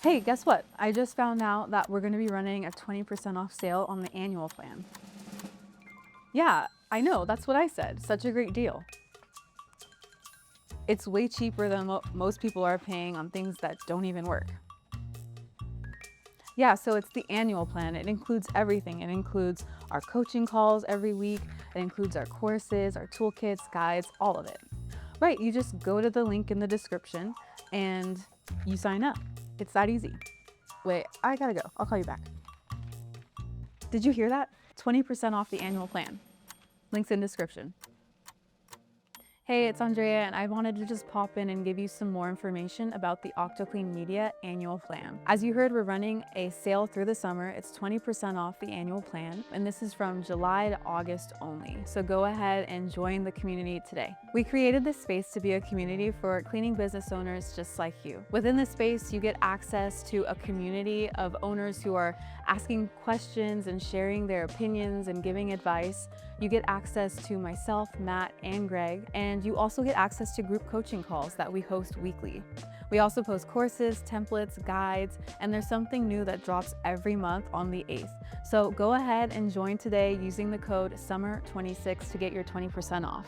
Hey, guess what? I just found out that we're going to be running a 20% off sale on the annual plan. Yeah, I know, that's what I said. Such a great deal. It's way cheaper than what most people are paying on things that don't even work. Yeah, so it's the annual plan. It includes everything. It includes our coaching calls every week. It includes our courses, our toolkits, guides, all of it. Right, you just go to the link in the description and you sign up. It's that easy. Wait, I gotta go. I'll call you back. Did you hear that? 20% off the annual plan. Links in description. Hey, it's Andrea, and I wanted to just pop in and give you some more information about the OctoClean Media annual plan. As you heard, we're running a sale through the summer. It's 20% off the annual plan, and this is from July to August only. So go ahead and join the community today. We created this space to be a community for cleaning business owners just like you. Within this space, you get access to a community of owners who are asking questions and sharing their opinions and giving advice. You get access to myself, Matt, and Greg, and you also get access to group coaching calls that we host weekly. We also post courses, templates, guides, and there's something new that drops every month on the 8th. So go ahead and join today using the code SUMMER26 to get your 20% off.